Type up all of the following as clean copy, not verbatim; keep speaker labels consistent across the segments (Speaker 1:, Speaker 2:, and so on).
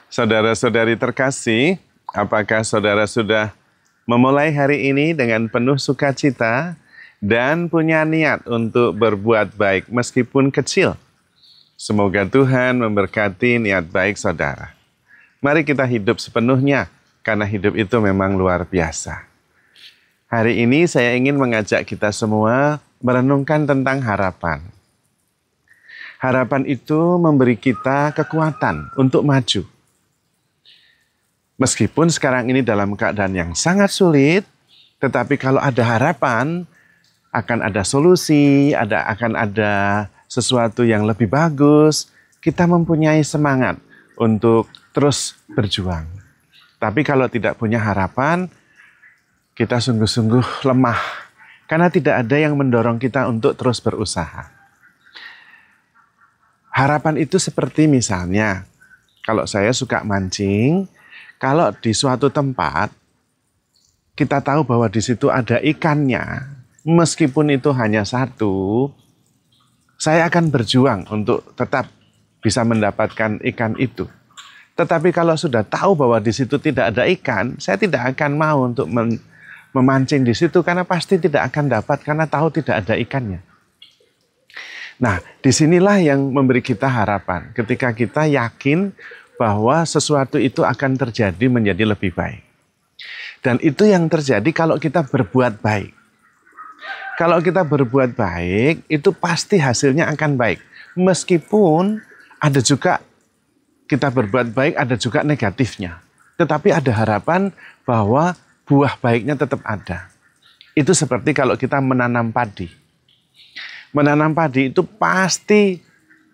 Speaker 1: Saudara-saudari terkasih, apakah saudara sudah memulai hari ini dengan penuh sukacita dan punya niat untuk berbuat baik meskipun kecil? Semoga Tuhan memberkati niat baik saudara. Mari kita hidup sepenuhnya, karena hidup itu memang luar biasa. Hari ini saya ingin mengajak kita semua merenungkan tentang harapan. Harapan itu memberi kita kekuatan untuk maju. Meskipun sekarang ini dalam keadaan yang sangat sulit, tetapi kalau ada harapan, akan ada solusi, akan ada sesuatu yang lebih bagus, kita mempunyai semangat untuk terus berjuang. Tapi kalau tidak punya harapan, kita sungguh-sungguh lemah, karena tidak ada yang mendorong kita untuk terus berusaha. Harapan itu seperti misalnya, kalau saya suka mancing, kalau di suatu tempat, kita tahu bahwa di situ ada ikannya, meskipun itu hanya satu, saya akan berjuang untuk tetap bisa mendapatkan ikan itu. Tetapi kalau sudah tahu bahwa di situ tidak ada ikan, saya tidak akan mau untuk memancing di situ, karena pasti tidak akan dapat, karena tahu tidak ada ikannya. Nah, disinilah yang memberi kita harapan, ketika kita yakin bahwa sesuatu itu akan terjadi menjadi lebih baik. Dan itu yang terjadi kalau kita berbuat baik. Kalau kita berbuat baik, itu pasti hasilnya akan baik. Meskipun ada juga kita berbuat baik, ada juga negatifnya. Tetapi ada harapan bahwa buah baiknya tetap ada. Itu seperti kalau kita menanam padi. Menanam padi itu pasti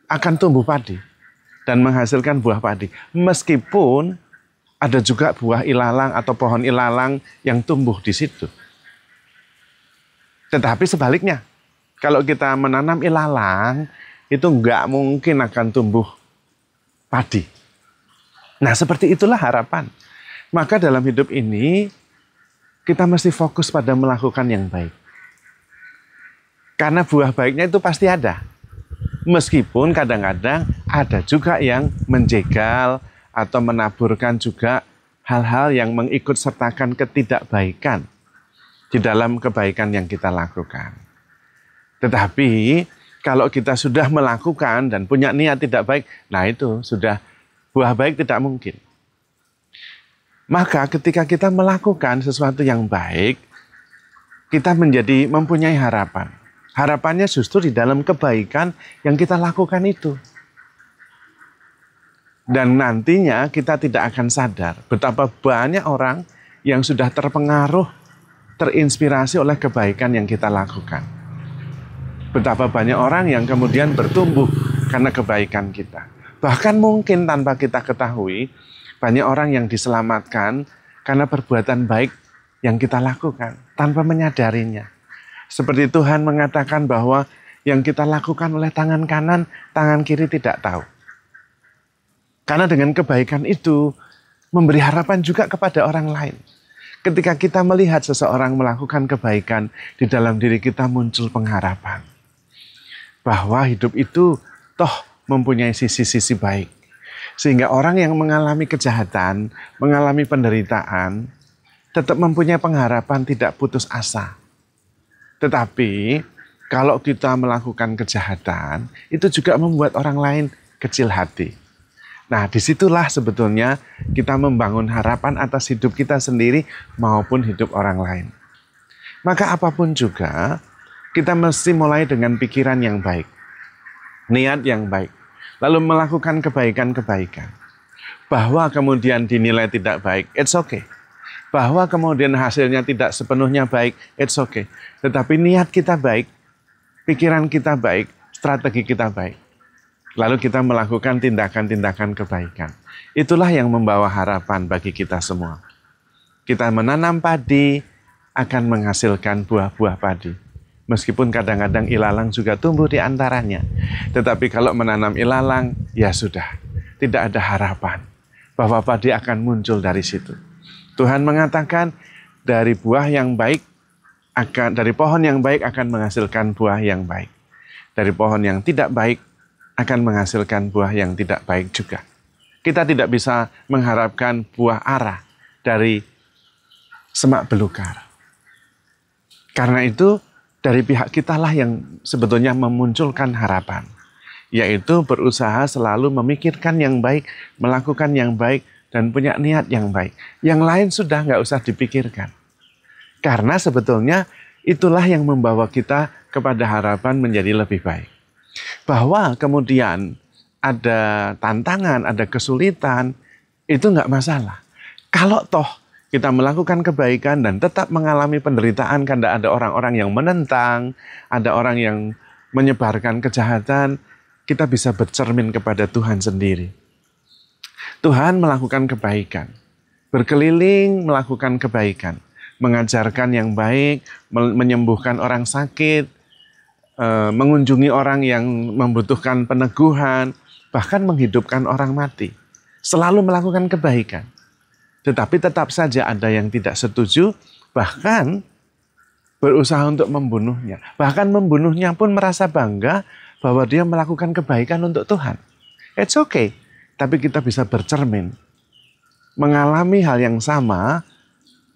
Speaker 1: akan tumbuh padi dan menghasilkan buah padi. Meskipun ada juga buah ilalang atau pohon ilalang yang tumbuh di situ. Tetapi sebaliknya, kalau kita menanam ilalang, itu nggak mungkin akan tumbuh padi. Nah, seperti itulah harapan. Maka dalam hidup ini, kita mesti fokus pada melakukan yang baik. Karena buah baiknya itu pasti ada. Meskipun kadang-kadang ada juga yang menjegal atau menaburkan juga hal-hal yang mengikut sertakan ketidakbaikan di dalam kebaikan yang kita lakukan. Tetapi kalau kita sudah melakukan dan punya niat tidak baik, nah itu sudah buah baik tidak mungkin. Maka ketika kita melakukan sesuatu yang baik, kita mempunyai harapan. Harapannya justru di dalam kebaikan yang kita lakukan itu. Dan nantinya kita tidak akan sadar betapa banyak orang yang sudah terpengaruh, terinspirasi oleh kebaikan yang kita lakukan. Betapa banyak orang yang kemudian bertumbuh karena kebaikan kita. Bahkan mungkin tanpa kita ketahui, banyak orang yang diselamatkan karena perbuatan baik yang kita lakukan tanpa menyadarinya. Seperti Tuhan mengatakan bahwa yang kita lakukan oleh tangan kanan, tangan kiri tidak tahu. Karena dengan kebaikan itu memberi harapan juga kepada orang lain. Ketika kita melihat seseorang melakukan kebaikan, di dalam diri kita muncul pengharapan. Bahwa hidup itu toh mempunyai sisi-sisi baik. Sehingga orang yang mengalami kejahatan, mengalami penderitaan, tetap mempunyai pengharapan, tidak putus asa. Tetapi kalau kita melakukan kejahatan, itu juga membuat orang lain kecil hati. Nah, disitulah sebetulnya kita membangun harapan atas hidup kita sendiri maupun hidup orang lain. Maka apapun juga, kita mesti mulai dengan pikiran yang baik, niat yang baik, lalu melakukan kebaikan-kebaikan. Bahwa kemudian dinilai tidak baik, it's okay. Bahwa kemudian hasilnya tidak sepenuhnya baik, it's okay. Tetapi niat kita baik, pikiran kita baik, strategi kita baik. Lalu kita melakukan tindakan-tindakan kebaikan. Itulah yang membawa harapan bagi kita semua. Kita menanam padi akan menghasilkan buah-buah padi. Meskipun kadang-kadang ilalang juga tumbuh di antaranya. Tetapi kalau menanam ilalang, ya sudah, tidak ada harapan bahwa padi akan muncul dari situ. Tuhan mengatakan dari buah yang baik dari pohon yang baik akan menghasilkan buah yang baik. Dari pohon yang tidak baik akan menghasilkan buah yang tidak baik juga. Kita tidak bisa mengharapkan buah ara dari semak belukar. Karena itu, dari pihak kita lah yang sebetulnya memunculkan harapan, yaitu berusaha selalu memikirkan yang baik, melakukan yang baik, dan punya niat yang baik. Yang lain sudah nggak usah dipikirkan. Karena sebetulnya itulah yang membawa kita kepada harapan menjadi lebih baik. Bahwa kemudian ada tantangan, ada kesulitan, itu nggak masalah. Kalau toh kita melakukan kebaikan dan tetap mengalami penderitaan karena ada orang-orang yang menentang, ada orang yang menyebarkan kejahatan, kita bisa bercermin kepada Tuhan sendiri. Tuhan melakukan kebaikan, berkeliling melakukan kebaikan, mengajarkan yang baik, menyembuhkan orang sakit, mengunjungi orang yang membutuhkan peneguhan, bahkan menghidupkan orang mati. Selalu melakukan kebaikan. Tetapi tetap saja ada yang tidak setuju, bahkan berusaha untuk membunuhnya. Bahkan membunuhnya pun merasa bangga bahwa dia melakukan kebaikan untuk Tuhan. It's okay. Tapi kita bisa bercermin, mengalami hal yang sama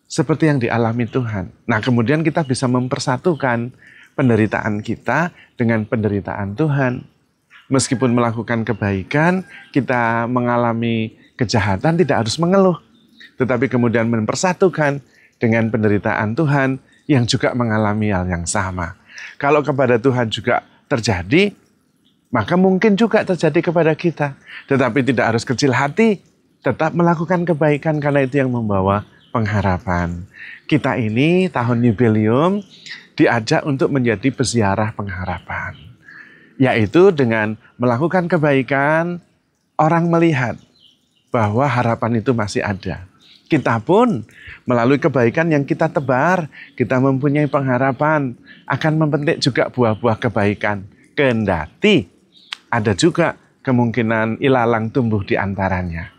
Speaker 1: seperti yang dialami Tuhan. Nah, kemudian kita bisa mempersatukan penderitaan kita dengan penderitaan Tuhan. Meskipun melakukan kebaikan, kita mengalami kejahatan, tidak harus mengeluh. Tetapi kemudian mempersatukan dengan penderitaan Tuhan yang juga mengalami hal yang sama. Kalau kepada Tuhan juga terjadi, maka mungkin juga terjadi kepada kita. Tetapi tidak harus kecil hati, tetap melakukan kebaikan karena itu yang membawa pengharapan. Kita ini tahun jubileum diajak untuk menjadi peziarah pengharapan. Yaitu dengan melakukan kebaikan, orang melihat bahwa harapan itu masih ada. Kita pun melalui kebaikan yang kita tebar, kita mempunyai pengharapan akan mempetik juga buah-buah kebaikan. Kendati ada juga kemungkinan ilalang tumbuh di antaranya.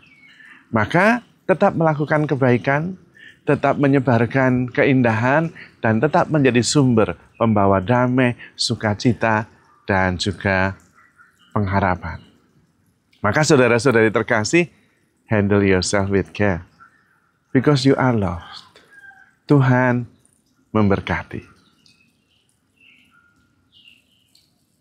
Speaker 1: Maka tetap melakukan kebaikan, tetap menyebarkan keindahan, dan tetap menjadi sumber pembawa damai, sukacita, dan juga pengharapan. Maka saudara-saudari terkasih, handle yourself with care. Because you are loved. Tuhan memberkati.